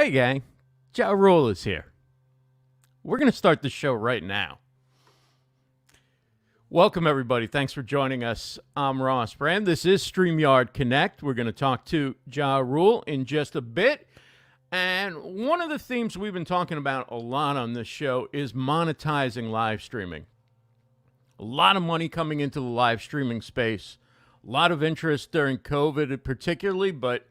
Hey gang, Ja Rule is here. We're going to start the show right now. Welcome everybody. Thanks for joining us. I'm Ross Brand. This is StreamYard Connect. We're going to talk to Ja Rule in just a bit. And one of the themes we've been talking about a lot on this show is monetizing live streaming. A lot of money coming into the live streaming space. A lot of interest during COVID particularly, but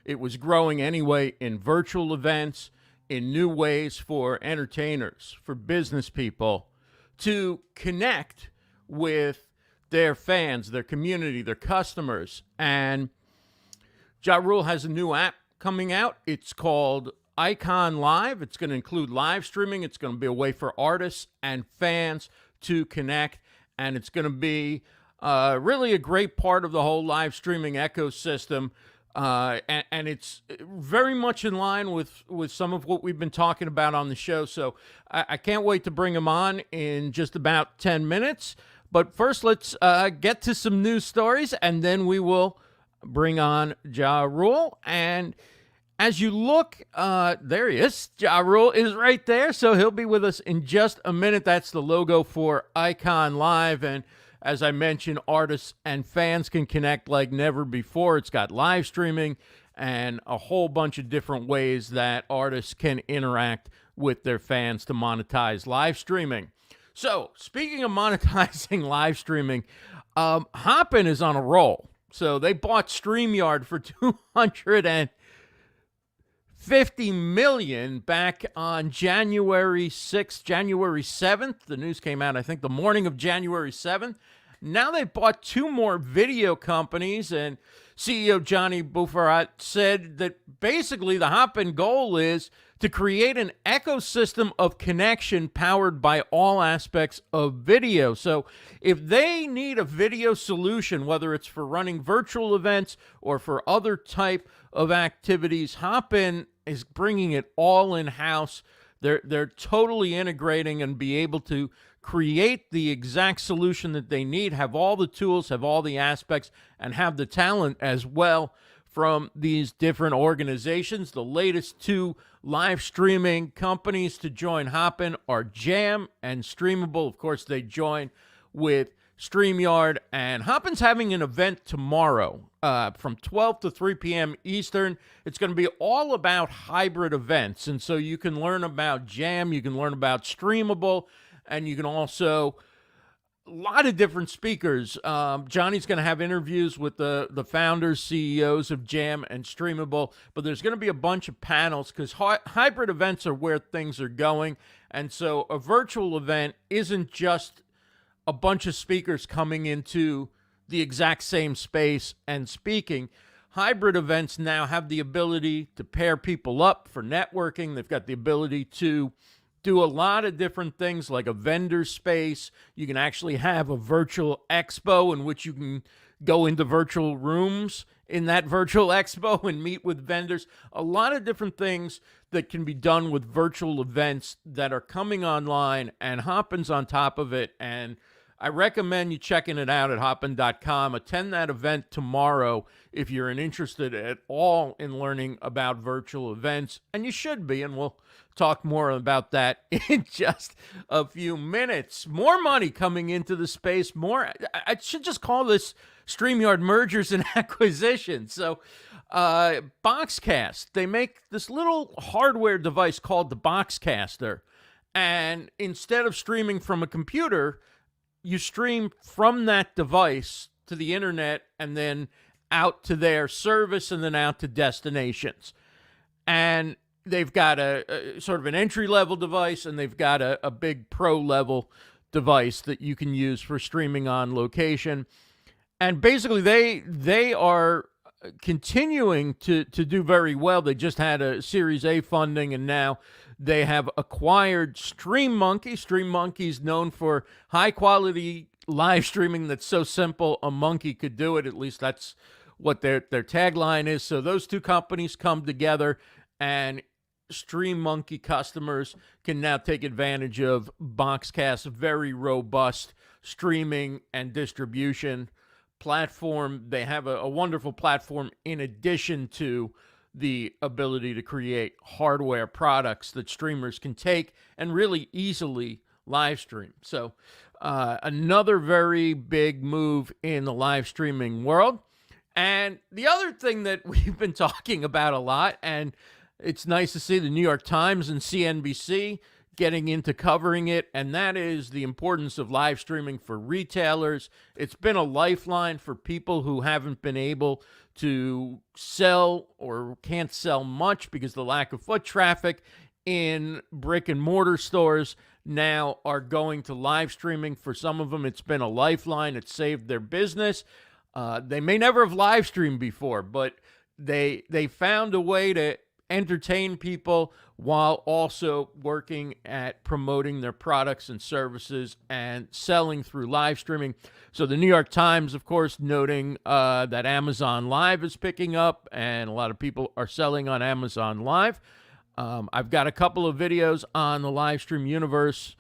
it was growing anyway in virtual events, in new ways for entertainers, for business people to connect with their fans, their community, their customers. And Ja Rule has a new app coming out. It's called Iconn.Live. It's going to include live streaming. It's going to be a way for artists and fans to connect. And it's going to be really a great part of the whole live streaming ecosystem. And it's very much in line with some of what we've been talking about on the show. So I can't wait to bring him on in just about 10 minutes. But first, let's get to some news stories, and then we will bring on Ja Rule. And as you look, there he is. Ja Rule is right there, so he'll be with us in just a minute. That's the logo for Iconn.Live, and as I mentioned, artists and fans can connect like never before. It's got live streaming and a whole bunch of different ways that artists can interact with their fans to monetize live streaming. So, speaking of monetizing live streaming, Hopin is on a roll. So, they bought StreamYard for $250 million back on January 6th, January 7th. The news came out, I think, the morning of January 7th. Now they bought two more video companies, and CEO Johnny Boufarat said that basically the Hopin goal is to create an ecosystem of connection powered by all aspects of video. So if they need a video solution, whether it's for running virtual events or for other type of activities, Hopin is bringing it all in-house. They're totally integrating and be able to create the exact solution that they need, have all the tools, have all the aspects, and have the talent as well from these different organizations. The latest two live streaming companies to join Hopin are Jamm and Streamable. Of course, they join with StreamYard, and Hopin's having an event tomorrow from 12 to 3 p.m. Eastern. It's going to be all about hybrid events, and so you can learn about Jamm, you can learn about Streamable, and you can also, a lot of different speakers. Johnny's going to have interviews with the founders, CEOs of Jamm and Streamable, but there's going to be a bunch of panels because hybrid events are where things are going, and so a virtual event isn't just a bunch of speakers coming into the exact same space and speaking. Hybrid events now have the ability to pair people up for networking. They've got the ability to do a lot of different things like a vendor space. You can actually have a virtual expo in which you can go into virtual rooms in that virtual expo and meet with vendors. A lot of different things that can be done with virtual events that are coming online, and Hopin's on top of it. And I recommend you checking it out at Hopin.com. Attend that event tomorrow if you're interested at all in learning about virtual events, and you should be, and we'll talk more about that in just a few minutes. More money coming into the space. I should just call this StreamYard mergers and acquisitions. So BoxCast, they make this little hardware device called the BoxCaster, and instead of streaming from a computer, you stream from that device to the internet and then out to their service and then out to destinations. And they've got a sort of an entry-level device, and they've got a big pro-level device that you can use for streaming on location. And basically, they are continuing to do very well. They just had a Series A funding, and now they have acquired StreamMonkey. StreamMonkey's known for high-quality live streaming that's so simple a monkey could do it. At least that's what their tagline is. So those two companies come together, and StreamMonkey customers can now take advantage of BoxCast's very robust streaming and distribution platform. They have a wonderful platform in addition to the ability to create hardware products that streamers can take and really easily live stream. So another very big move in the live streaming world. And the other thing that we've been talking about a lot, and it's nice to see the New York Times and CNBC getting into covering it, and that is the importance of live streaming for retailers. It's been a lifeline for people who haven't been able to sell or can't sell much because of the lack of foot traffic in brick and mortar stores now are going to live streaming. For some of them, it's been a lifeline. It saved their business. They may never have live streamed before, but they found a way to entertain people while also working at promoting their products and services and selling through live streaming. So the New York Times, of course, noting that Amazon.Live is picking up and a lot of people are selling on Amazon.Live. I've got a couple of videos on the Livestream Universe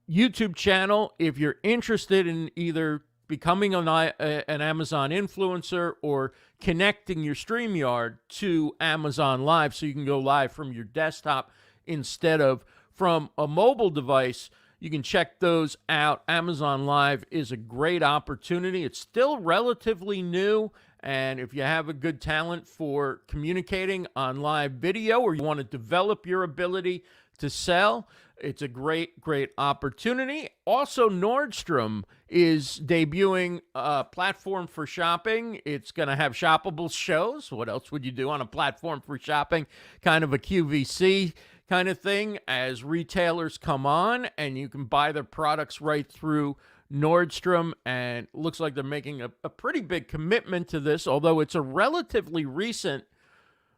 YouTube channel. If you're interested in either becoming an Amazon influencer or connecting your StreamYard to Amazon.Live so you can go live from your desktop instead of from a mobile device, you can check those out. Amazon.Live is a great opportunity. It's still relatively new, and if you have a good talent for communicating on live video or you want to develop your ability to sell, it's a great opportunity. Also, Nordstrom is debuting a platform for shopping. It's going to have shoppable shows. What else would you do on a platform for shopping? Kind of a QVC kind of thing as retailers come on, and you can buy their products right through Nordstrom, and it looks like they're making a pretty big commitment to this, although it's a relatively recent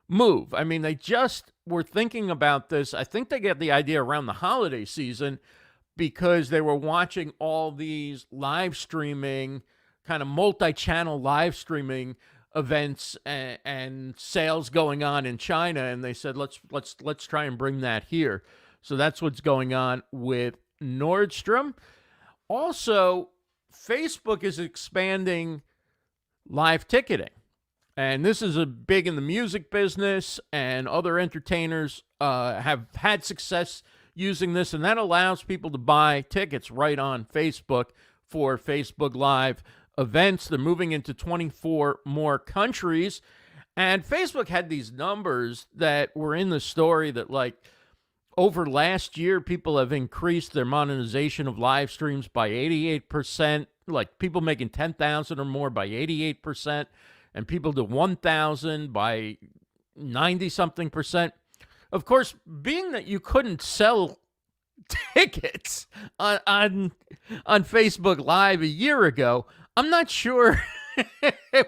move. I mean, they just were thinking about this. I think they get the idea around the holiday season because they were watching all these live streaming, kind of multi-channel live streaming events and sales going on in China, and they said, let's try and bring that here. So that's what's going on with Nordstrom. Also, Facebook is expanding live ticketing. And this is a big in the music business, and other entertainers have had success using this, and that allows people to buy tickets right on Facebook for Facebook Live events. They're moving into 24 more countries, and Facebook had these numbers that were in the story that, like, over last year, people have increased their monetization of live streams by 88%, like people making $10,000 or more by 88%. And people to 1,000 by 90-something%. Of course, being that you couldn't sell tickets on Facebook Live a year ago, I'm not sure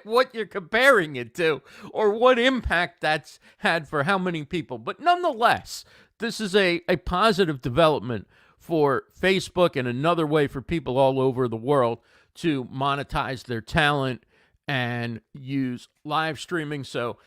what you're comparing it to or what impact that's had for how many people. But nonetheless, this is a positive development for Facebook and another way for people all over the world to monetize their talent and use live streaming. So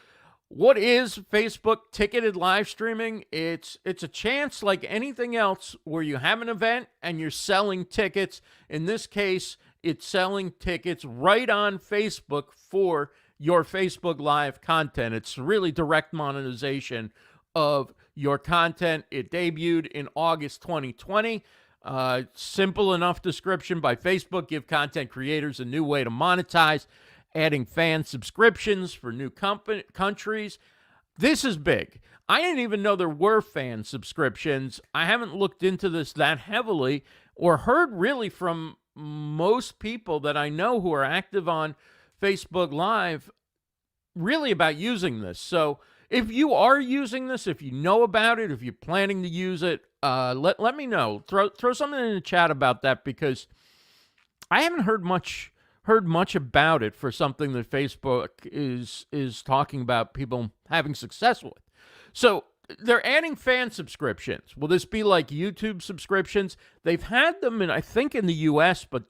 what is Facebook ticketed live streaming? It's a chance like anything else where you have an event and you're selling tickets. In this case, it's selling tickets right on Facebook for your Facebook Live content. It's really direct monetization of your content. It debuted in August 2020. Simple enough description by Facebook. Give content creators a new way to monetize, adding fan subscriptions for new countries. This is big. I didn't even know there were fan subscriptions. I haven't looked into this that heavily or heard really from most people that I know who are active on Facebook Live really about using this. So if you are using this, if you know about it, if you're planning to use it, let me know. Throw something in the chat about that, because I haven't heard much about it for something that Facebook is talking about people having success with. So they're adding fan subscriptions. Will this be like YouTube subscriptions? They've had them I think in the US, but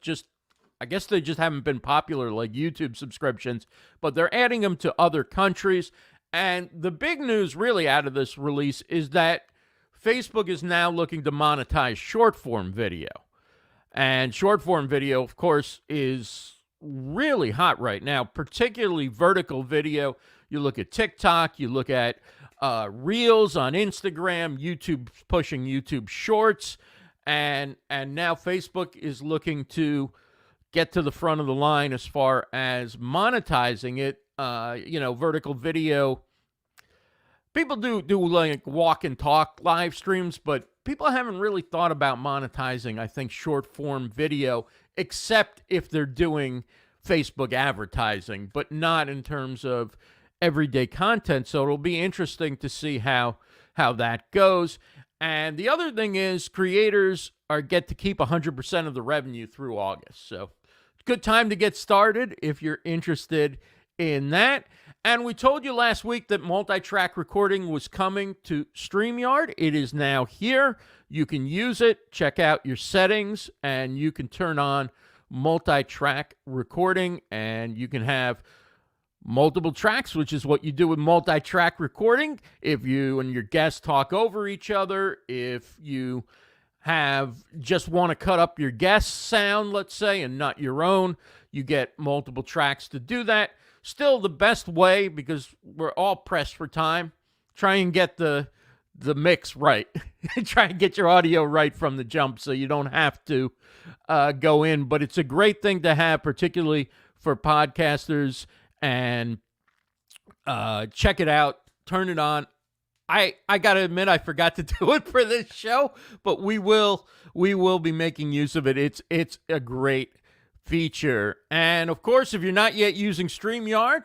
I guess they just haven't been popular like YouTube subscriptions, but they're adding them to other countries. And the big news really out of this release is that Facebook is now looking to monetize short-form video. And short-form video, of course, is really hot right now, particularly vertical video. You look at TikTok, you look at Reels on Instagram, YouTube pushing YouTube Shorts, and now Facebook is looking to get to the front of the line as far as monetizing it. Vertical video. People do like walk and talk live streams, but people haven't really thought about monetizing, I think, short form video, except if they're doing Facebook advertising, but not in terms of everyday content. So it'll be interesting to see how that goes. And the other thing is creators get to keep 100% of the revenue through August. So good time to get started if you're interested in that. And we told you last week that multi-track recording was coming to StreamYard. It is now here. You can use it. Check out your settings, and you can turn on multi-track recording, and you can have multiple tracks, which is what you do with multi-track recording. If you and your guests talk over each other, if you just want to cut up your guest's sound, let's say, and not your own, you get multiple tracks to do that. Still the best way, because we're all pressed for time, try and get the mix right. Try and get your audio right from the jump so you don't have to go in. But it's a great thing to have, particularly for podcasters. And check it out. Turn it on. I got to admit, I forgot to do it for this show, but we will be making use of it. It's a great feature. And of course, if you're not yet using StreamYard,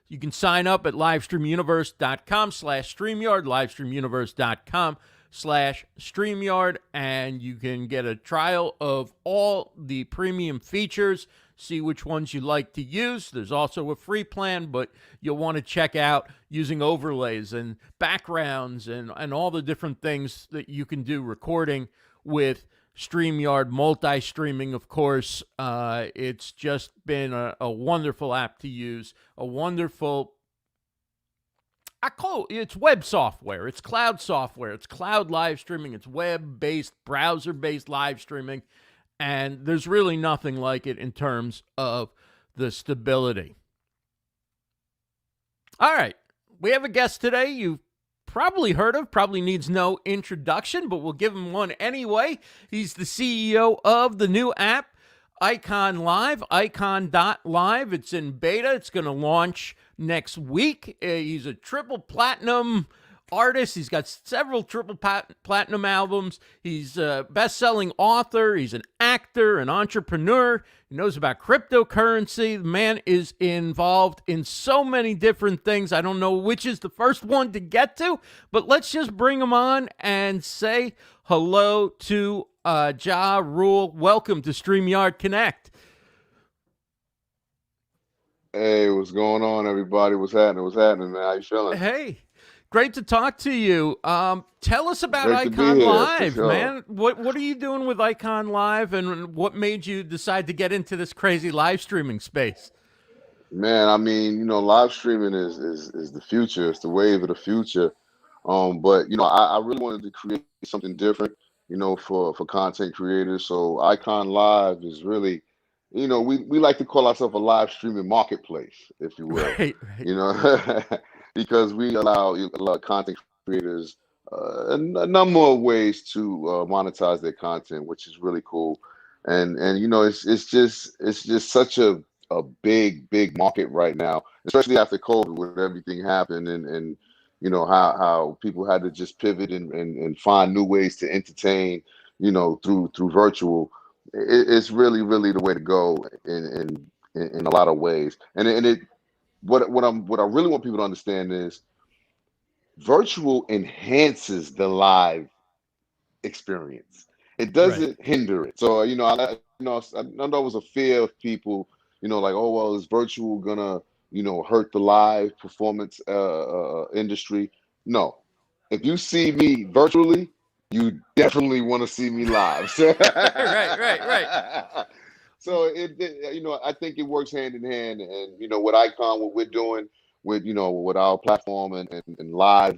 you can sign up at livestreamuniverse.com/StreamYard, livestreamuniverse.com/StreamYard, and you can get a trial of all the premium features, see which ones you like to use. There's also a free plan, but you'll want to check out using overlays and backgrounds and all the different things that you can do recording with StreamYard, multi-streaming, of course. It's just been a wonderful app to use, a wonderful, it's web software, it's cloud software, it's cloud live streaming, it's web-based, browser-based live streaming, and there's really nothing like it in terms of the stability. All right, we have a guest today you've probably heard of, probably needs no introduction, but we'll give him one anyway. He's the CEO of the new app, Iconn.Live, Iconn.Live. It's in beta. It's going to launch next week. He's a triple platinum artist. He's got several triple platinum albums. He's a best-selling author. He's an actor, an entrepreneur. He knows about cryptocurrency. The man is involved in so many different things. I don't know which is the first one to get to, but let's just bring him on and say hello to Ja Rule. Welcome to StreamYard Connect. Hey, what's going on, everybody? What's happening? What's happening, man? How you feeling? Hey. Great to talk to you. Tell us about Iconn.Live, man. What are you doing with Iconn.Live, and what made you decide to get into this crazy live streaming space? Man, I mean, live streaming is the future. It's the wave of the future. But I really wanted to create something different, for content creators. So Iconn.Live is really, we like to call ourselves a live streaming marketplace, if you will. Right. Because we allow content creators a number of ways to monetize their content, which is really cool. And it's just such a big market right now, especially after COVID, when everything happened, and how people had to just pivot and find new ways to entertain, through virtual. It's really the way to go in a lot of ways. What I really want people to understand is virtual enhances the live experience. It doesn't hinder it. So I know there was a fear of people, like, oh well, is virtual gonna hurt the live performance industry? No. If you see me virtually, you definitely want to see me live. Right. So I think it works hand in hand, and with Iconn, what we're doing with with our platform and live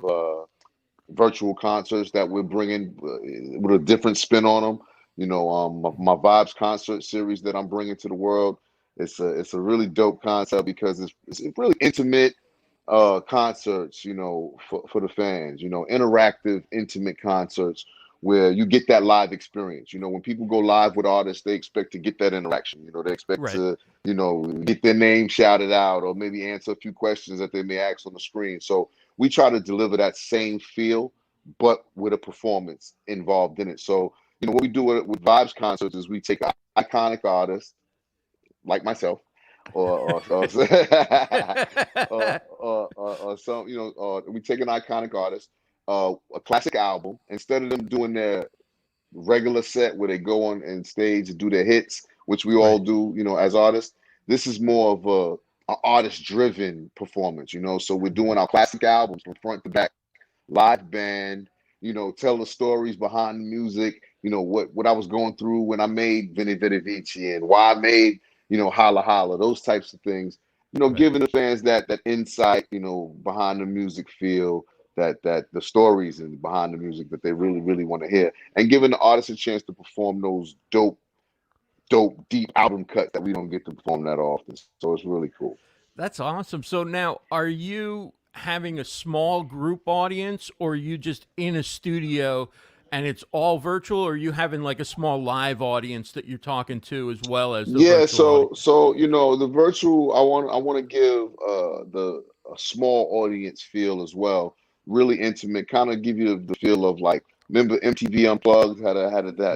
virtual concerts that we're bringing with a different spin on them. My Vibes concert series that I'm bringing to the world. It's a really dope concept because it's really intimate. concerts, for the fans, interactive, intimate concerts where you get that live experience. When people go live with artists, they expect to get that interaction. They expect Right. to, get their name shouted out or maybe answer a few questions that they may ask on the screen. So we try to deliver that same feel, but with a performance involved in it. So, what we do with Vibes concerts is we take iconic artists like myself, or some, we take an iconic artist, a classic album. Instead of them doing their regular set where they go on and stage and do their hits, which we all Right. do, as artists, this is more of a artist-driven performance. So we're doing our classic albums from front to back, live band, tell the stories behind the music, what I was going through when I made Veni Vidi Vici and why I made, Holla Holla, those types of things, Right. giving the fans that insight, behind the music feel, that the stories and behind the music that they really, really want to hear, and giving the artists a chance to perform those dope, deep album cuts that we don't get to perform that often. So it's really cool. That's awesome. So now, are you having a small group audience, or are you just in a studio and it's all virtual, or are you having like a small live audience that you're talking to as well as the Yeah, virtual audience? so the virtual, I want to give the a small audience feel as well, really intimate, kind of give you the feel of like, remember MTV Unplugged had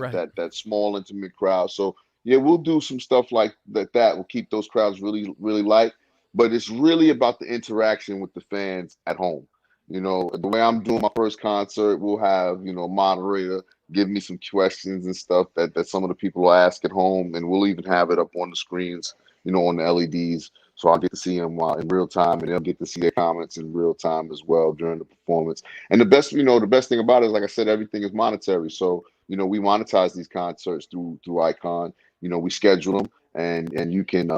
Right. that small intimate crowd. So yeah, we'll do some stuff like that. We'll keep those crowds really, really light, but it's really about the interaction with the fans at home. The way I'm doing my first concert, we'll have, a moderator give me some questions and stuff that some of the people will ask at home, and we'll even have it up on the screens, on the LEDs, so I'll get to see them in real time, and they'll get to see their comments in real time as well during the performance. And the best thing about it is, like I said, everything is monetary. So we monetize these concerts through Iconn. We schedule them, and you can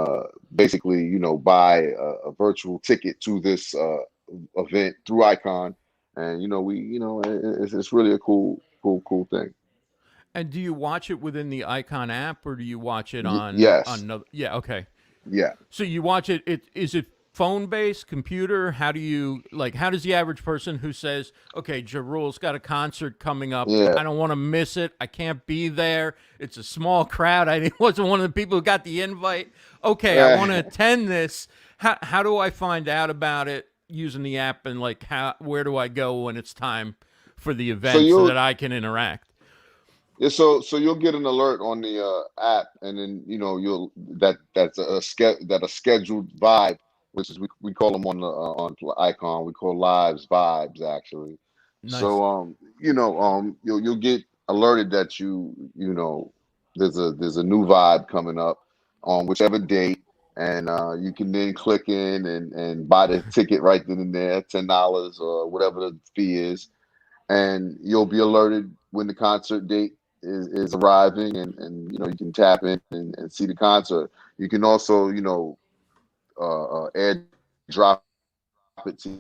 basically buy a virtual ticket to this event through Iconn, and it's really a cool thing. And do you watch it within the Icon app, or do you watch it on Yes. another? Yeah. Okay. Yeah. So you watch it. Is it phone based, computer? How do you like? How does the average person who says, "Okay, Jarul's got a concert coming up. Yeah. I don't want to miss it. I can't be there. It's a small crowd. I wasn't one of the people who got the invite. Okay, I want to attend this. How do I find out about it using the app, and like where do I go when it's time for the So event so you'll that I can interact?" Yeah, so you'll get an alert on the app, and then you'll that's a scheduled vibe, which is we call them on Icon. We call lives vibes actually. Nice. So you'll get alerted that there's a new vibe coming up on whichever date, and you can then click in and buy the ticket right then and there, $10 or whatever the fee is, and you'll be alerted when the concert date is arriving, and you can tap in and see the concert. You can also air drop it to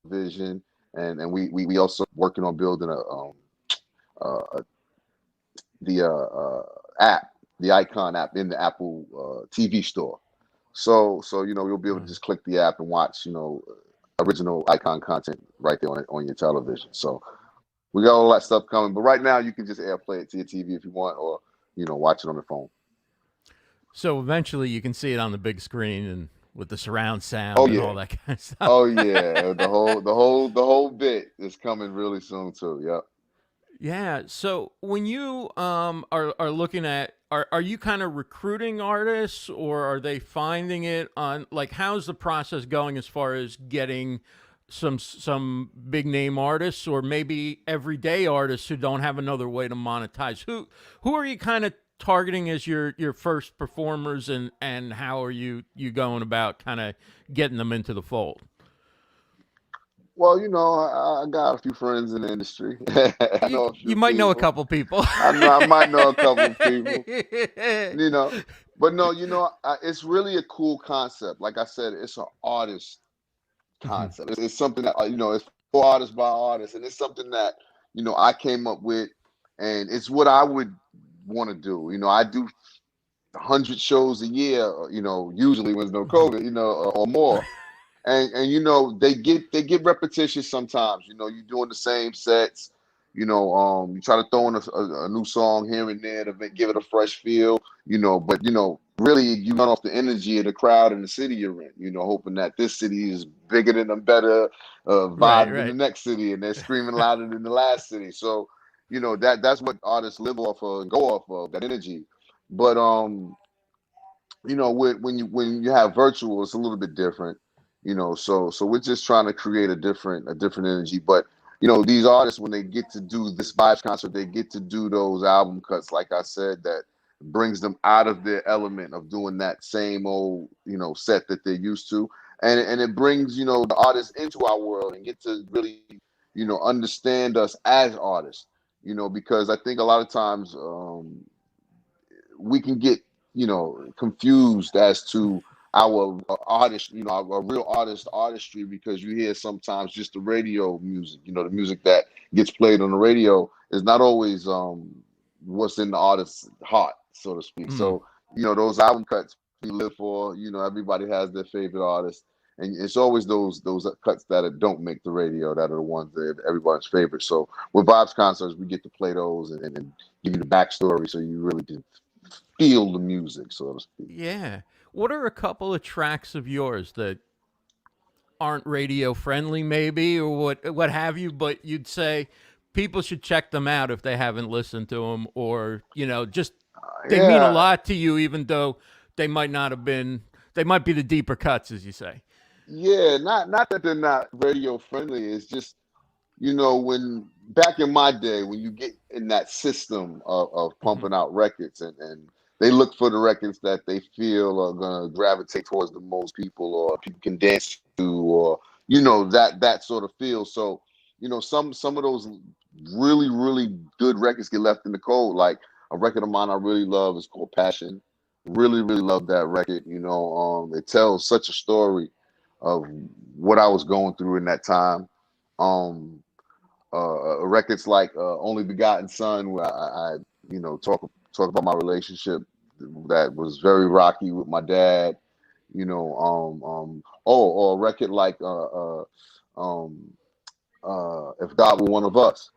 vision, and we also working on building uh, the app, the Icon app in the Apple TV store. So you'll be able to just click the app and watch original Icon content right there on your television. So we got all that stuff coming, but right now you can just AirPlay it to your TV if you want, or watch it on the phone. So eventually you can see it on the big screen and with the surround Oh sound and all yeah, that kind of stuff. oh yeah. The whole bit is coming really soon too. Yep. Yeah. So when you are looking at, are you kind of recruiting artists, or are they finding it on, like, how's the process going as far as getting some big name artists, or maybe everyday artists who don't have another way to monetize? Who are you kind of targeting as your first performers, and how are you going about kind of getting them into the fold? Well, I got a few friends in the industry. I know a You few might know a people. couple people. I might know a couple of people. You know, but no, it's really a cool concept. Like I said, it's an artist Mhm. concept. It's something that it's for artists by artists, and it's something that I came up with, and it's what I would want to do. I do 100 shows a year. Usually when there's no COVID, or more. and you know they get repetitious sometimes. You know, you're doing the same sets. You know, you try to throw in a new song here and there to give it a fresh feel. You know, but you know, really you run off the energy of the crowd and the city you're in. You know, hoping that this city is bigger than a better Right, vibe than the right. next city, and they're screaming louder than the last city. So, you know, that's what artists live off of and go off of, that energy. But you know, when you have virtual, it's a little bit different, you know. So we're just trying to create a different energy. But you know, these artists, when they get to do this Vibes concert, they get to do those album cuts, like I said, that brings them out of their element of doing that same old, you know, set that they're used to, and it brings, you know, the artists into our world and get to really, you know, understand us as artists, you know, because I think a lot of times we can get, you know, confused as to our artist, you know, our real artistry, because you hear sometimes just the radio music, you know, the music that gets played on the radio is not always what's in the artist's heart, so to speak. Mm. So, you know, those album cuts we live for, you know, everybody has their favorite artist. And it's always those cuts that don't make the radio that are the ones that everybody's favorite. So with Vibes concerts, we get to play those and give you the backstory, so you really can feel the music, so to speak. Yeah. What are a couple of tracks of yours that aren't radio friendly, maybe, or what have you, but you'd say people should check them out if they haven't listened to them, or just they mean a Yeah, lot to you, even though they might not have been. They might be the deeper cuts, as you say. yeah. Not that they're not radio friendly. It's just, you know, when back in my day, when you get in that system of Hmm. pumping out records, and they look for the records that they feel are gonna gravitate towards the most people, or people can dance to, or you know, that sort of feel. So, you know, some of those really good records get left in the cold. Like a record of mine I really love is called Passion. Really love that record. You know, it tells such a story of what I was going through in that time. Um, Records like Only Begotten Son, where I you know, talk about my relationship that was very rocky with my dad. You know, or a record like um, If God Were One of Us.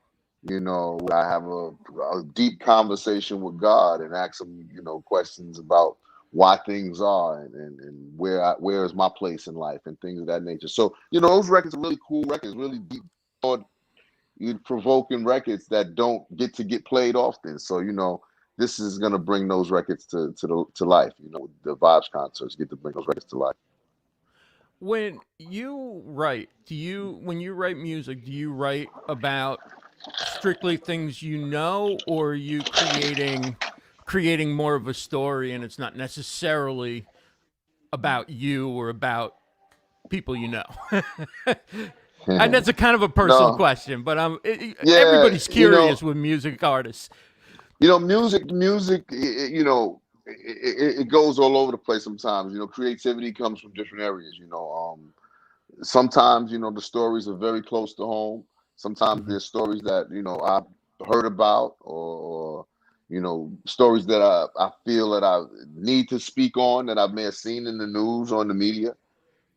You know, I have a deep conversation with God and ask him, you know, questions about why things are, and where is my place in life, and things of that nature. So, you know, those records are really cool records, really deep, you provoking records that don't get played often. So, you know, this is gonna bring those records to life. You know, the Vibes concerts get to bring those records to life. When you write, when you write music, do you write about strictly things you know, or are you creating more of a story, and it's not necessarily about you or about people you know? And that's a kind of a personal No, question, but yeah, everybody's you know, curious with music artists. music, you know, it goes all over the place sometimes. You know, creativity comes from different areas. You know, sometimes, you know, the stories are very close to home. Sometimes Mhm. there's stories that, you know, I've heard about, or you know, stories that I feel that I need to speak on, that I may have seen in the news or in the media.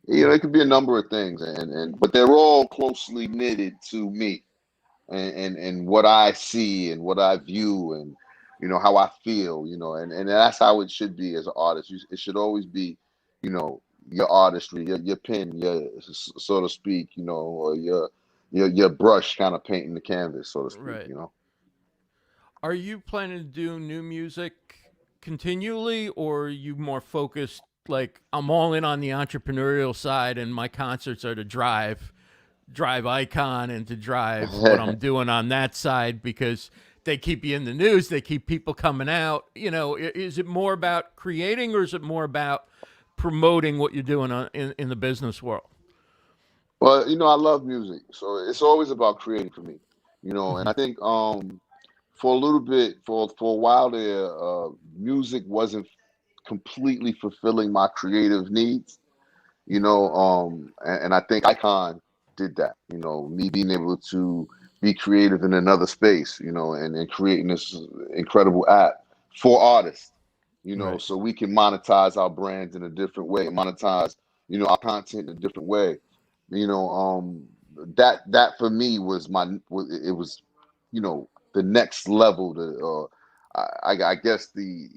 You know, Mhm. it could be a number of things, and but they're all closely knitted to me, and what I see and what I view, and you know, how I feel, you know, and that's how it should be as an artist. It should always be, you know, your artistry, your pen, your, so to speak, you know, or your brush kind of painting the canvas, so to speak, Right. you know. Are you planning to do new music continually, or are you more focused? Like, I'm all in on the entrepreneurial side, and my concerts are to drive Icon and to drive what I'm doing on that side, because they keep you in the news, they keep people coming out. Is it more about creating, or is it more about promoting what you're doing in the business world? Well, you know, I love music, so it's always about creating for me, you know. And Hmm. I think for a little bit, for a while there, music wasn't completely fulfilling my creative needs, you know. And I think Icon did that, you know, me being able to be creative in another space, you know, and creating this incredible app for artists, you know, Right. so we can monetize our brands in a different way, monetize, our content in a different way. That for me was it was, the next level. I guess the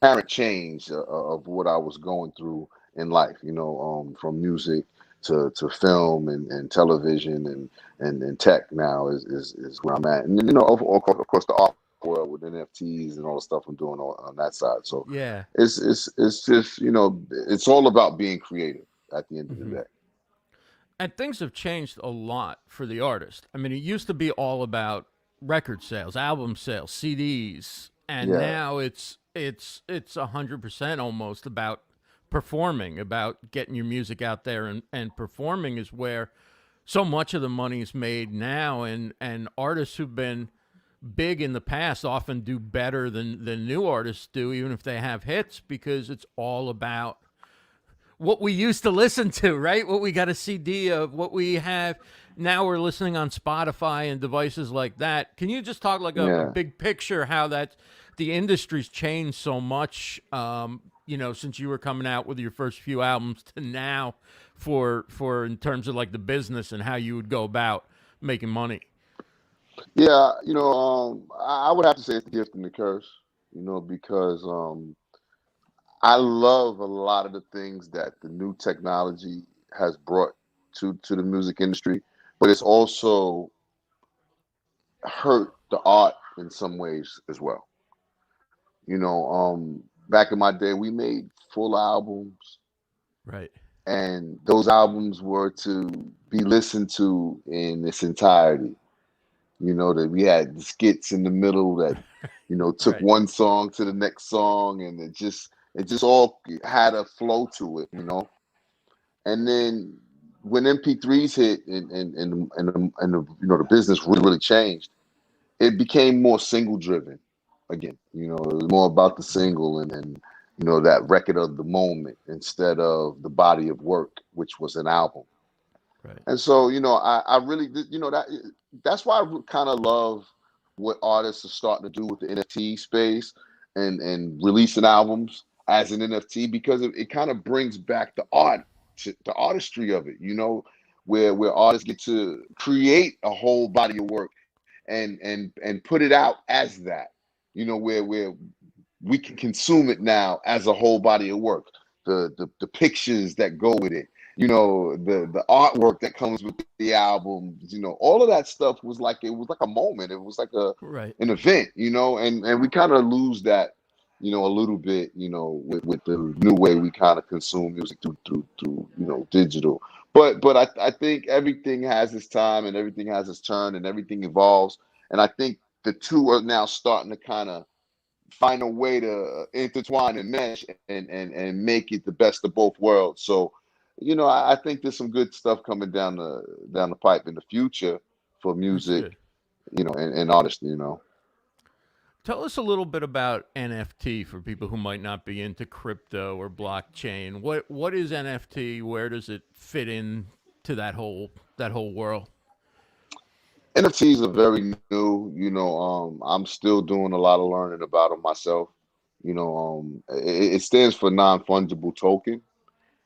apparent change of what I was going through in life. From music to film and television and tech now is where I'm at. And of course the art world with NFTs and all the stuff I'm doing on that side. So Yeah. it's just, it's all about being creative at the end of the day. And things have changed a lot for the artist. I mean, it used to be all about record sales, album sales, CDs, and Yeah. now it's 100% almost about performing, about getting your music out there, and performing is where so much of the money is made now, and artists who've been big in the past often do better than new artists do, even if they have hits, because it's all about what we used to listen to, right? What we got a CD of, what we have now. We're listening on Spotify and devices like that. Can you just talk like a Yeah. big picture how that the industry's changed so much, since you were coming out with your first few albums to now, for in terms of like the business and how you would go about making money? Yeah, I would have to say it's the gift and the curse, because I love a lot of the things that the new technology has brought to the music industry, but it's also hurt the art in some ways as well. Back in my day, we made full albums, Right. and those albums were to be listened to in its entirety. That we had the skits in the middle that, took Right. one song to the next song, and it just all had a flow to it. And then when MP3s hit and the business really changed, it became more single driven again. It was more about the single and that record of the moment instead of the body of work, which was an album. Right. And so, I really, that's why I kind of love what artists are starting to do with the NFT space and releasing albums as an NFT, because it kind of brings back the art, the artistry of it, where artists get to create a whole body of work and put it out as that, where we can consume it now as a whole body of work. The pictures that go with it, the artwork that comes with the album, all of that stuff it was like a moment. It was like Right. an event, and we kind of lose that, a little bit, with the new way we kind of consume music through digital. But I think everything has its time and everything has its turn and everything evolves. And I think the two are now starting to kind of find a way to intertwine and mesh and make it the best of both worlds. So, I think there's some good stuff coming down the pipe in the future for That's music, good. and artists. Tell us a little bit about NFT for people who might not be into crypto or blockchain. What is NFT? Where does it fit in to that whole world? NFTs are very new. I'm still doing a lot of learning about them myself. It stands for non-fungible token.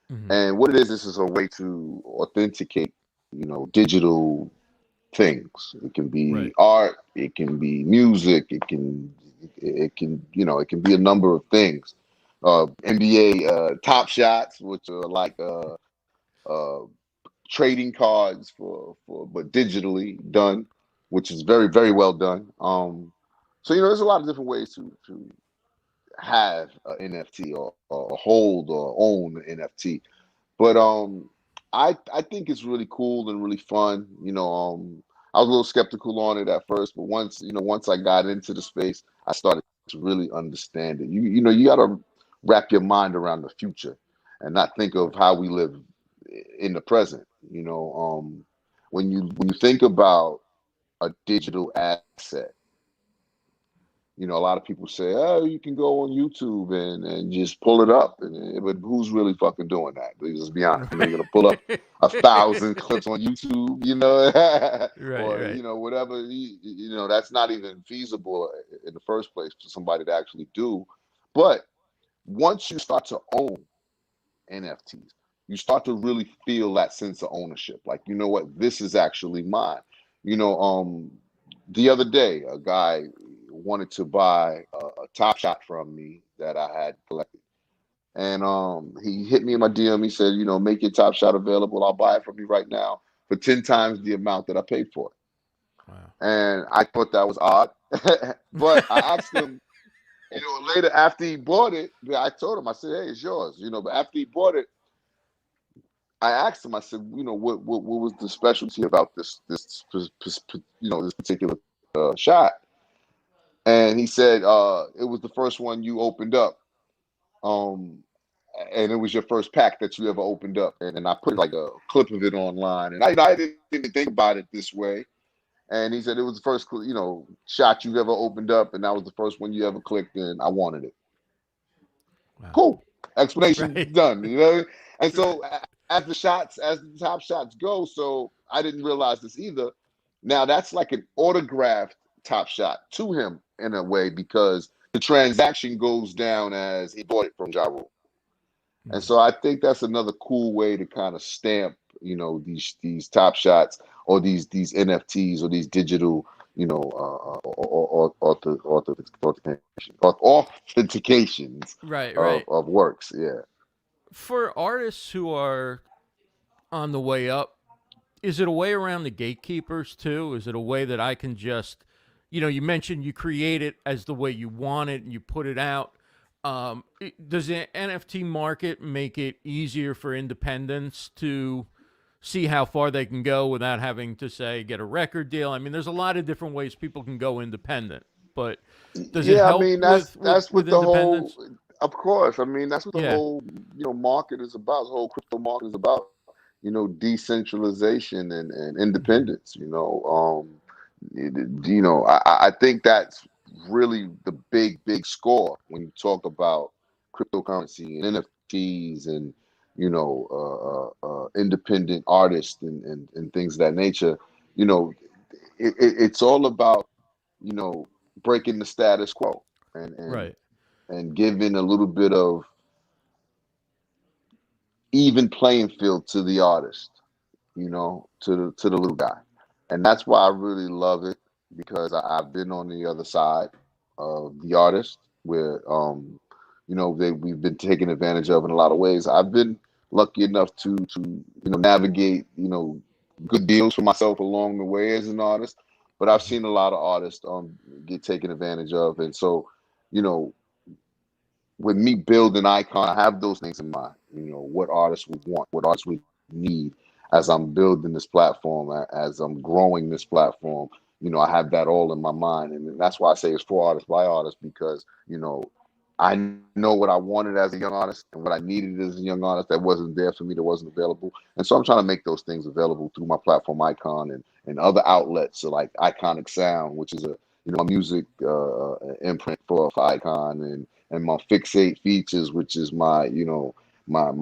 Hmm. And what it is, this is a way to authenticate, digital things. It can be Right. art, it can be music, it can be a number of things. NBA Top Shots, which are like uh, trading cards for but digitally done, which is very very well done. So there's a lot of different ways to have an NFT or hold or own an NFT. But I think it's really cool and really fun. I was a little skeptical on it at first, but once I got into the space, I started to really understand it. You got to wrap your mind around the future and not think of how we live in the present. When you think about a digital asset, a lot of people say, "Oh, you can go on YouTube and just pull it up," but who's really fucking doing that? Let's be honest. You're gonna pull up 1,000 clips on YouTube, Right. or Right. whatever. That's not even feasible in the first place for somebody to actually do. But once you start to own NFTs, you start to really feel that sense of ownership. Like, you know what, this is actually mine. You know, the other day, a guy wanted to buy a Top Shot from me that I had collected. And he hit me in my DM. He said, you know, make your Top Shot available. I'll buy it from you right now for 10 times the amount that I paid for it. Wow. And I thought that was odd. But I asked him, you know, later after he bought it, I told him, I said, hey, it's yours. You know, but after he bought it, I asked him, I said, you know, what was the specialty about this you know, this particular shot? And he said, it was the first one you opened up. And it was your first pack that you ever opened up. And I put like a clip of it online. And I didn't even think about it this way. And he said it was the first, you know, shot you ever opened up, and that was the first one you ever clicked, and I wanted it. Wow. Cool. Explanation Right. done. You know, and Right. so as the Top Shots go, so I didn't realize this either. Now that's like an autographed Top Shot to him in a way, because the transaction goes down as he bought it from Ja Rule. And so I think that's another cool way to kind of stamp, you know, these Top Shots, or these NFTs, or these digital, you know, authentications Right. Right. of works. Yeah. For artists who are on the way up, is it a way around the gatekeepers too? Is it a way that I can just, you know, you mentioned you create it as the way you want it and you put it out. Does the NFT market make it easier for independents to see how far they can go without having to, say, get a record deal? I mean, there's a lot of different ways people can go independent, but does it Yeah, I help mean that's with what the whole, independents? of course. I mean that's what the Yeah. whole, you know, market is about. The whole crypto market is about, you know, decentralization and Mm-hmm. independence. You know, you know, I think that's really the big score when you talk about cryptocurrency and NFTs and, you know, independent artists and things of that nature. You know, it's all about, you know, breaking the status quo and Right. giving a little bit of even playing field to the artist, you know, to the little guy. And that's why I really love it, because I've been on the other side of the artist where, you know, we've been taken advantage of in a lot of ways. I've been lucky enough to you know, navigate, you know, good deals for myself along the way as an artist, but I've Mm-hmm. seen a lot of artists get taken advantage of. And so, you know, with me building Icon, I have those things in mind. You know, what artists would want, what artists would need as I'm building this platform, as I'm growing this platform. You know, I have that all in my mind, and that's why I say it's for artists by artists, because, you know, I know what I wanted as a young artist and what I needed as a young artist that wasn't there for me, that wasn't available, and so I'm trying to make those things available through my platform Icon and other outlets, so like Iconic Sound, which is a, you know, a music imprint for Icon, and my Fixate Features, which is my, you know, my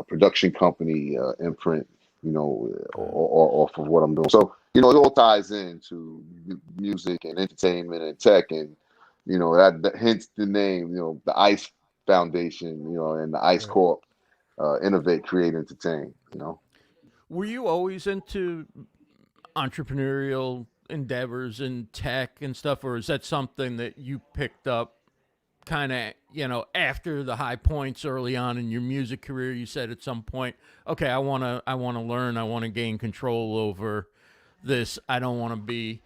production company imprint, you know, off of what I'm doing. So, you know, it all ties into music and entertainment and tech, and, you know, that hence the name, you know, the ICE Foundation, you know, and the ICE Right. Corp, innovate, create, entertain, you know. Were you always into entrepreneurial endeavors in tech and stuff, or is that something that you picked up kind of, you know, after the high points early on in your music career? You said at some point, okay, I want to learn, I want to gain control over this. I don't want to be,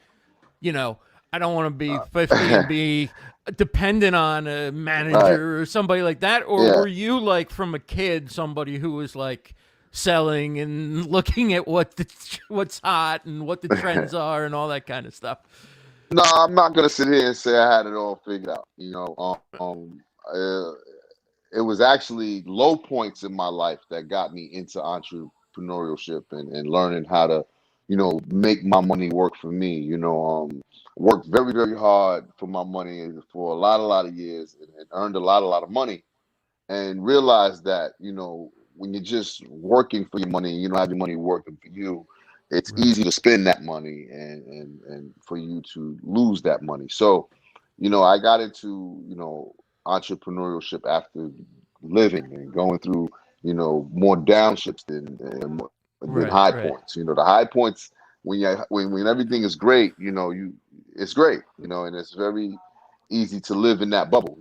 you know, I don't want to be 50 and be dependent on a Right. manager or somebody like that. Or Yeah. were you, like, from a kid, somebody who was like selling and looking at what's hot and what the trends are and all that kind of stuff? No, I'm not gonna sit here and say I had it all figured out. You know, it was actually low points in my life that got me into entrepreneurship and learning how to, you know, make my money work for me. You know, worked very hard for my money for a lot of years, and earned a lot of money, and realized that, you know, when you're just working for your money, you don't have your money working for you, it's Right. easy to spend that money and for you to lose that money. So, you know, I got into, you know, entrepreneurship after living and going through more downshifts than Right, high right. points. The high points when everything is great, it's great, and it's very easy to live in that bubble.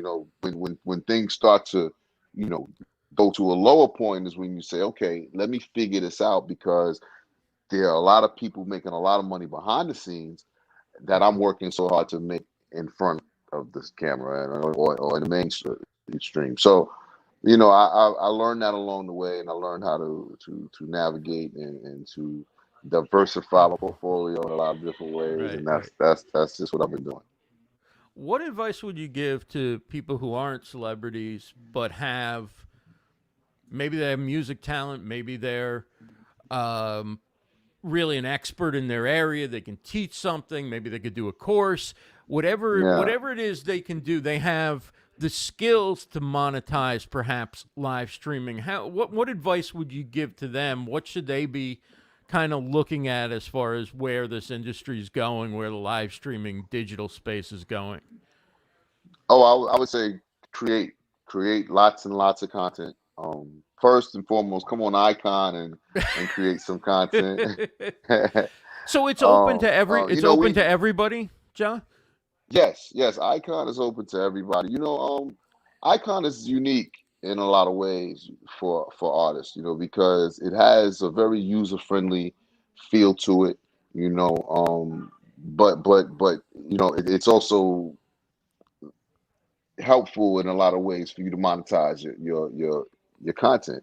When things start to, you know, go to a lower point is when you say, okay, let me figure this out because there are a lot of people making a lot of money behind the scenes that I'm working so hard to make in front of this camera or in the main stream. So, I learned that along the way, and I learned how to navigate and to diversify my portfolio in a lot of different ways, Right, and right. that's just what I've been doing. What advice would you give to people who aren't celebrities but have maybe they have music talent, maybe they're um, really an expert in their area, they can teach something, maybe they could do a course, Yeah. whatever it is they can do, they have the skills to monetize perhaps live streaming. What advice would you give to them? What should they be kind of looking at as far as where this industry is going, where the live streaming digital space is going? Oh, I would say create lots and lots of content. First and foremost, come on Icon and create some content. So it's open to We everybody, John? yes, Icon is open to everybody. Icon is unique in a lot of ways for artists, because it has a very user friendly feel to it, but it's also helpful in a lot of ways for you to monetize your content.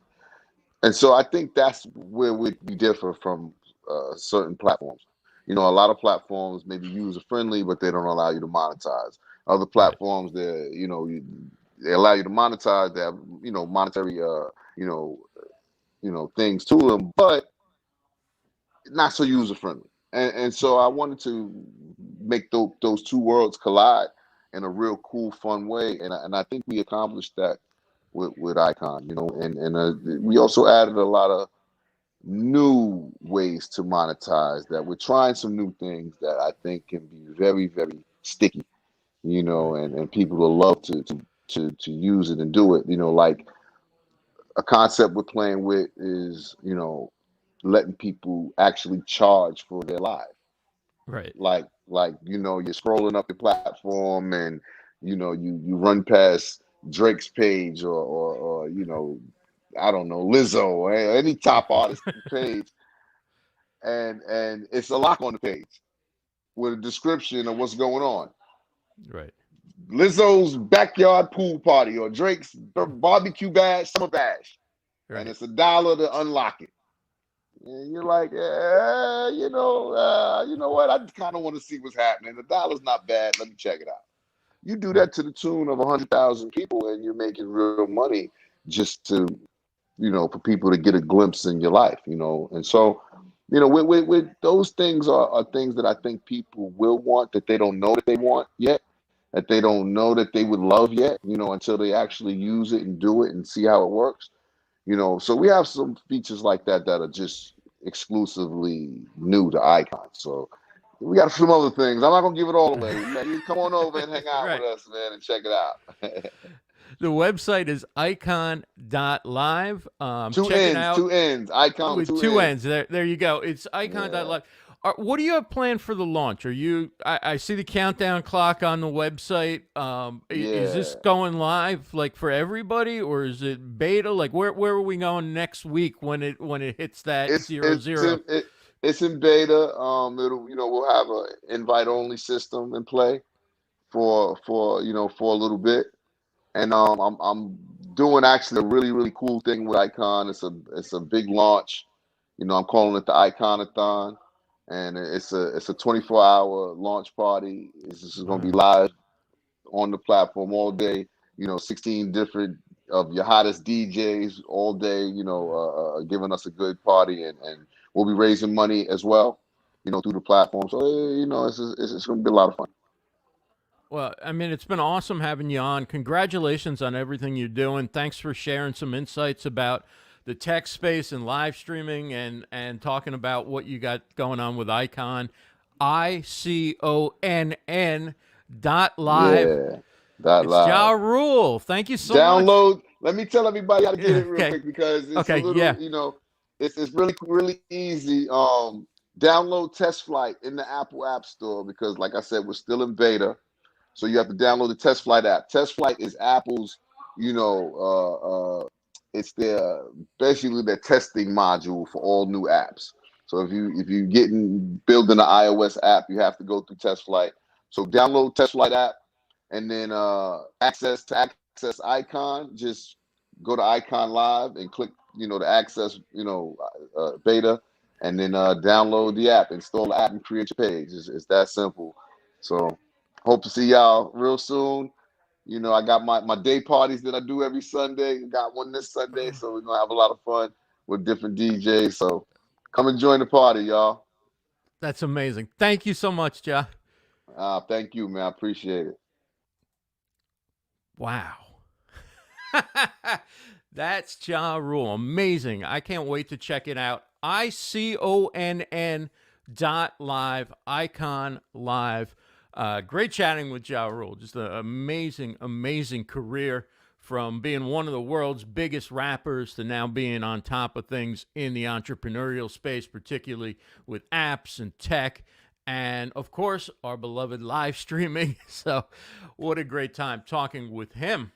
And so I think that's where we differ from certain platforms. A lot of platforms may be user friendly, but they don't allow you to monetize. Other Right. platforms, they allow you to monetize. They have monetary you know things to them, but not so user friendly. And so I wanted to make those two worlds collide in a real cool, fun way, and I think we accomplished that with Icon. And we also added a lot of new ways to monetize that we're trying some new things that I think can be very, very sticky, Right. and people will love to use it and do it. Like a concept we're playing with is, letting people actually charge for their live. Right. Like you're scrolling up the platform and you run past Drake's page or I don't know, Lizzo or any top artist page, and it's a lock on the page with a description of what's going on. Right. Lizzo's backyard pool party or Drake's barbecue bash, summer bash, and Right. it's $1 to unlock it. And you're like, you know what? I kind of want to see what's happening. $1's not bad. Let me check it out. You do Right. that to the tune of 100,000 people, and you're making real money just to, for people to get a glimpse in your life, And so, with those things are things that I think people will want that they don't know that they want yet, that they don't know that they would love yet, until they actually use it and do it and see how it works. So we have some features like that are just exclusively new to Icon. So we got some other things. I'm not gonna give it all away. You come on over and hang out with Right. us, man, and check it out. The website is Iconn.Live. Two Check it ends, out two ends. Icon with with two two ends. ends. There you go. It's Yeah, Iconn.live. What do you have planned for the launch? I see the countdown clock on the website. Is this yeah. going live like for everybody, or is it beta? Like where are we going next week when it hits that It's zero it's zero? in it, it's in beta. It'll we'll have a invite only system in play for a little bit. And I'm doing actually a really really cool thing with Icon. It's a big launch. I'm calling it the Iconathon, and it's a 24-hour launch party. This is going to be Wow. live on the platform all day. 16 different of your hottest DJs all day. Giving us a good party, and we'll be raising money as well. Through the platform. So it's going to be a lot of fun. Well, I mean, it's been awesome having you on. Congratulations on everything you're doing. Thanks for sharing some insights about the tech space and live streaming and talking about what you got going on with Icon. ICONN.live. Yeah, that It's Ja live. Rule. Thank you so much. Download let me tell everybody how to get it real Okay. quick because it's a Okay. little, Yeah. it's really easy. Download Test Flight in the Apple App Store because, like I said, we're still in beta. So you have to download the Test Flight app. Test Flight is Apple's, it's their basically their testing module for all new apps. So if you building an iOS app, you have to go through Test Flight. So download Test Flight app, and then access Iconn. Just go to Iconn.Live and click the access beta, and then download the app, install the app, and create your page. It's that simple. So hope to see y'all real soon. I got my day parties that I do every Sunday. Got one this Sunday, so we're gonna have a lot of fun with different DJs. So come and join the party, y'all. That's amazing. Thank you so much, Ja. Thank you, man. I appreciate it. Wow. That's Ja Rule. Amazing. I can't wait to check it out. Iconn.Live. Iconn.Live. Great chatting with Ja Rule. Just an amazing career from being one of the world's biggest rappers to now being on top of things in the entrepreneurial space, particularly with apps and tech. And, of course, our beloved live streaming. So what a great time talking with him.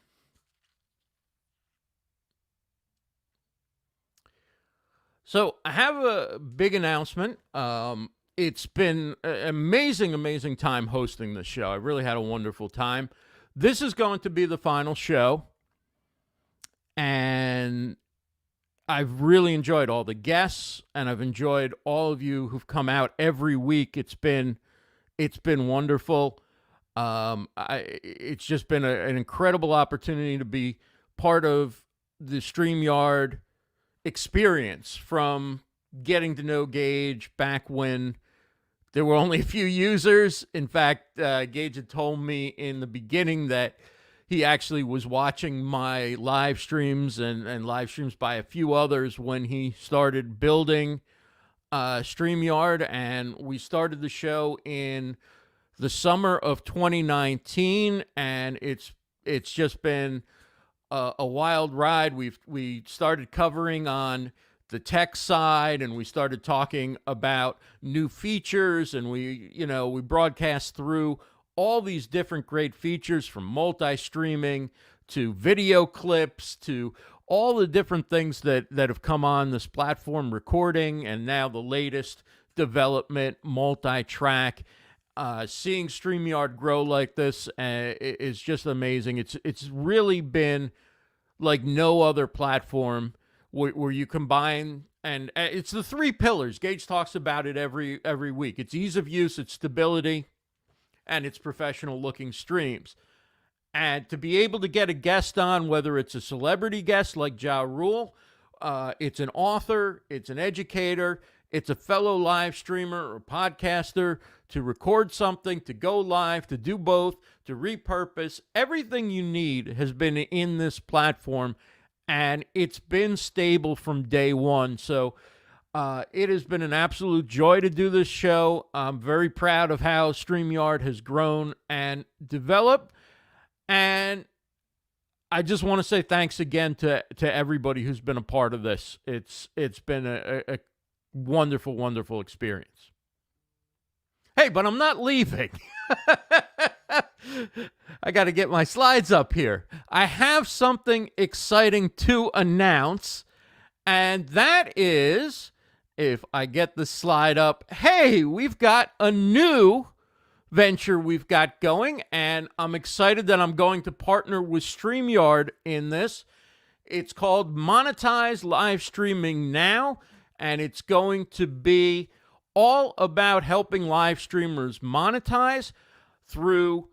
So I have a big announcement. It's been an amazing time hosting this show. I really had a wonderful time. This is going to be the final show. And I've really enjoyed all the guests, and I've enjoyed all of you who've come out every week. It's been wonderful. It's just been an incredible opportunity to be part of the StreamYard experience, from getting to know Geige back when there were only a few users. In fact, Geige had told me in the beginning that he actually was watching my live streams and live streams by a few others when he started building StreamYard. And we started the show in the summer of 2019, and it's just been a wild ride. We started covering on the tech side, and we started talking about new features, and we broadcast through all these different great features, from multi-streaming to video clips to all the different things that have come on this platform, recording, and now the latest development, multi-track. Seeing StreamYard grow like this is just amazing. It's really been like no other platform where you combine, and it's the three pillars. Geige talks about it every week. It's ease of use, it's stability, and it's professional-looking streams. And to be able to get a guest on, whether it's a celebrity guest like Ja Rule, it's an author, it's an educator, it's a fellow live streamer or podcaster, to record something, to go live, to do both, to repurpose. Everything you need has been in this platform, and it's been stable from day one. So it has been an absolute joy to do this show. I'm very proud of how StreamYard has grown and developed. And I just want to say thanks again to everybody who's been a part of this. It's been a wonderful experience. Hey, but I'm not leaving. I got to get my slides up here. I have something exciting to announce, and that is, if I get the slide up, hey, we've got a new venture we've got going, and I'm excited that I'm going to partner with StreamYard in this. It's called MONETIZE Livestreaming NOW, and it's going to be all about helping live streamers monetize through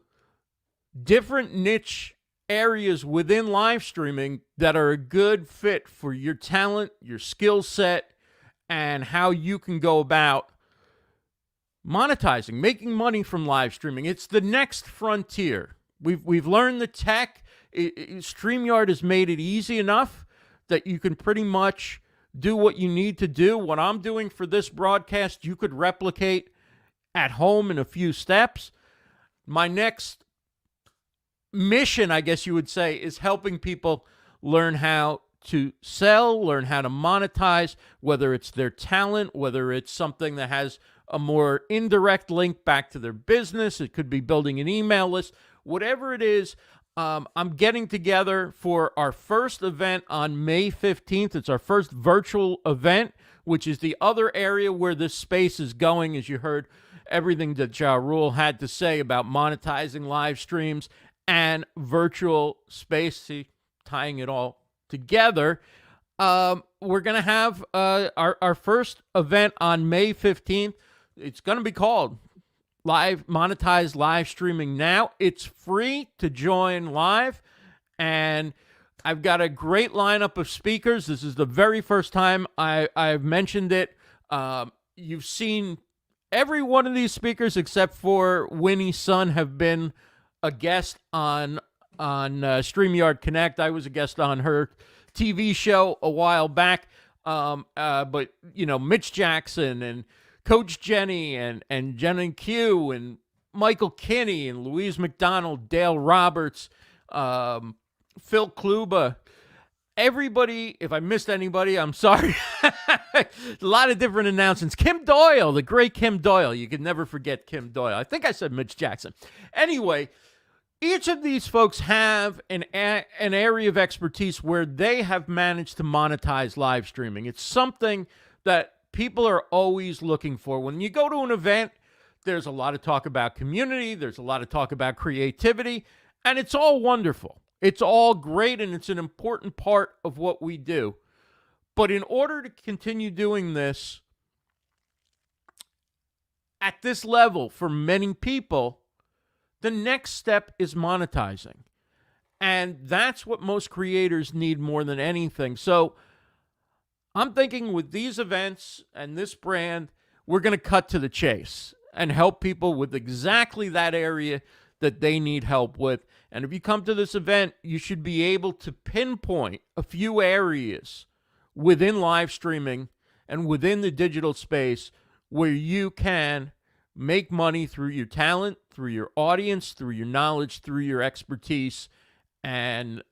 different niche areas within live streaming that are a good fit for your talent, your skill set, and how you can go about monetizing, making money from live streaming. It's the next frontier. We've learned the tech. StreamYard has made it easy enough that you can pretty much do what you need to do. What I'm doing for this broadcast, you could replicate at home in a few steps. My next mission, I guess you would say, is helping people learn how to sell, learn how to monetize, whether it's their talent, whether it's something that has a more indirect link back to their business. It could be building an email list, whatever it is. I'm getting together for our first event on May 15th. It's our first virtual event, which is the other area where this space is going. As you heard everything that Ja Rule had to say about monetizing live streams and virtual space, see, tying it all together. We're going to have our first event on May 15th. It's going to be called MONETIZE Livestreaming NOW. It's free to join live, and I've got a great lineup of speakers. This is the very first time I've mentioned it. You've seen every one of these speakers except for Winnie's son have been a guest on StreamYard Connect. I was a guest on her TV show a while back. But, you know, Mitch Jackson and Coach Jenny and Jenny Q and Michael Kinney and Louise McDonald, Dale Roberts, Phil Kluba, everybody. If I missed anybody, I'm sorry. A lot of different announcements. Kim Doyle, the great Kim Doyle. You can never forget Kim Doyle. I think I said Mitch Jackson. Anyway, each of these folks have an area of expertise where they have managed to monetize live streaming. It's something that people are always looking for. When you go to an event, there's a lot of talk about community, there's a lot of talk about creativity, and it's all wonderful. It's all great, and it's an important part of what we do. But in order to continue doing this at this level for many people, the next step is monetizing. And that's what most creators need more than anything. So I'm thinking with these events and this brand, we're going to cut to the chase and help people with exactly that area that they need help with. And if you come to this event, you should be able to pinpoint a few areas within live streaming and within the digital space where you can make money through your talent, through your audience, through your knowledge, through your expertise. And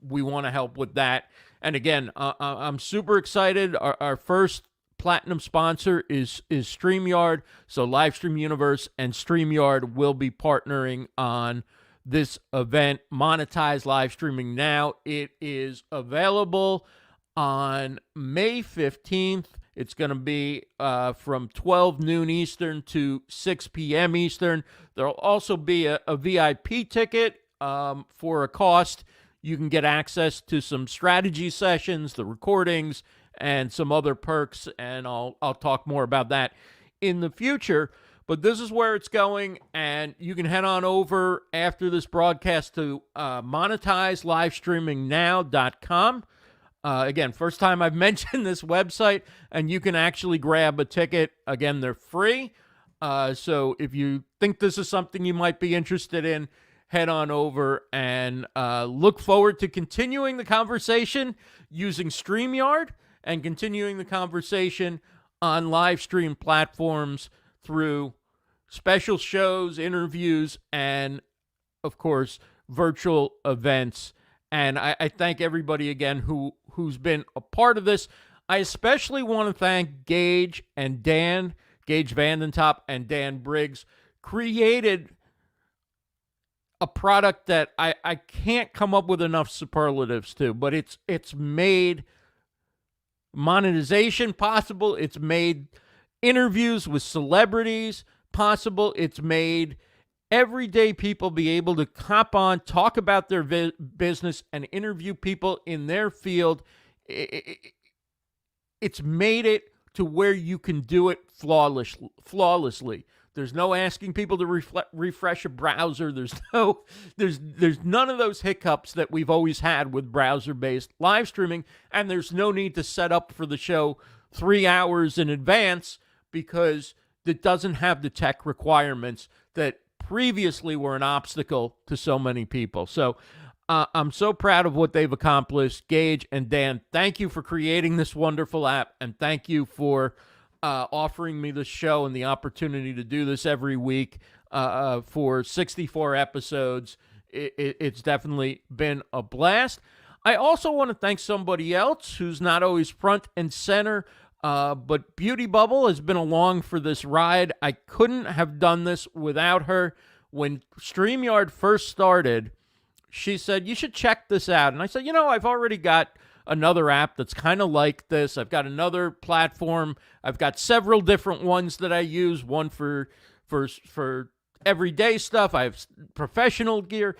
we want to help with that. And again, I'm super excited. Our first platinum sponsor is StreamYard. So Livestream Universe and StreamYard will be partnering on this event, MONETIZE Livestreaming NOW. It is available on May 15th. It's going to be from 12 noon Eastern to 6 p.m. Eastern. There will also be a VIP ticket for a cost. You can get access to some strategy sessions, the recordings, and some other perks, and I'll talk more about that in the future. But this is where it's going, and you can head on over after this broadcast to MONETIZELivestreamingNow.com. Again, first time I've mentioned this website, and you can actually grab a ticket. Again, they're free. So if you think this is something you might be interested in, head on over and look forward to continuing the conversation using StreamYard and continuing the conversation on live stream platforms through special shows, interviews, and, of course, virtual events. And I thank everybody again who's been a part of this. I especially want to thank Geige and Dan, Geige Vandentop and Dan Briggs, created a product that I can't come up with enough superlatives to, but it's made monetization possible. It's made interviews with celebrities possible. It's made everyday people be able to hop on, talk about their business, and interview people in their field. It's made it to where you can do it flawlessly. There's no asking people to refresh a browser. There's none of those hiccups that we've always had with browser-based live streaming, and there's no need to set up for the show 3 hours in advance because it doesn't have the tech requirements that previously were an obstacle to so many people. So I'm so proud of what they've accomplished. Geige and Dan, thank you for creating this wonderful app, and thank you for offering me the show and the opportunity to do this every week for 64 episodes. It's definitely been a blast. I also want to thank somebody else who's not always front and center, but Beauty Bubble has been along for this ride. I couldn't have done this without her. When StreamYard first started, she said, you should check this out. And I said, I've already got another app that's kind of like this. I've got another platform. I've got several different ones that I use, one for everyday stuff. I have professional gear.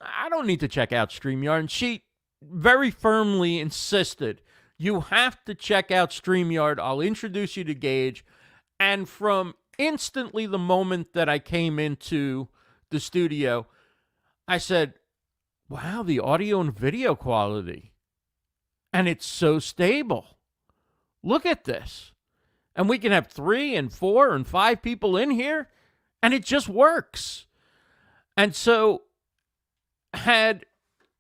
I don't need to check out StreamYard. And she very firmly insisted, you have to check out StreamYard. I'll introduce you to Geige. And from instantly the moment that I came into the studio, I said, wow, the audio and video quality. And it's so stable. Look at this. And we can have 3 and 4 and 5 people in here, and it just works. And so had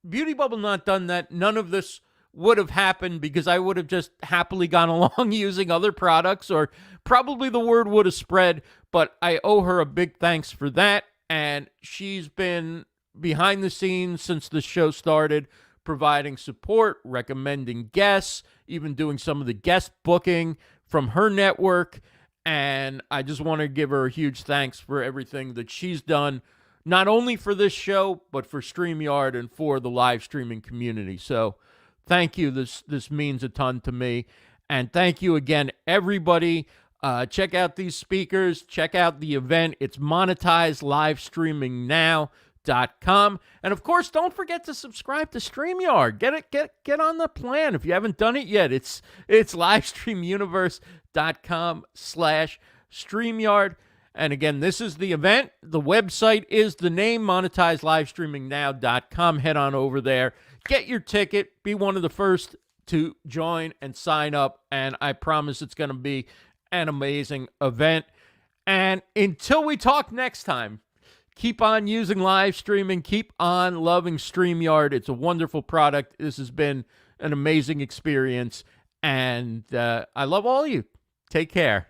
Beauty Bubble not done that, none of this would have happened, because I would have just happily gone along using other products, or probably the word would have spread. But I owe her a big thanks for that. And she's been behind the scenes since the show started, providing support, recommending guests, even doing some of the guest booking from her network. And I just want to give her a huge thanks for everything that she's done, not only for this show, but for StreamYard and for the live streaming community. So thank you. This means a ton to me. And thank you again, everybody. Check out these speakers. Check out the event. It's MONETIZE Livestreaming NOW.com. And of course, don't forget to subscribe to StreamYard. Get on the plan if you haven't done it yet. It's LivestreamUniverse.com/StreamYard. And again, this is the event. The website is the name, MONETIZE Head on over there. Get your ticket. Be one of the first to join and sign up. And I promise it's going to be an amazing event. And until we talk next time, keep on using live streaming. Keep on loving StreamYard. It's a wonderful product. This has been an amazing experience. And I love all of you. Take care.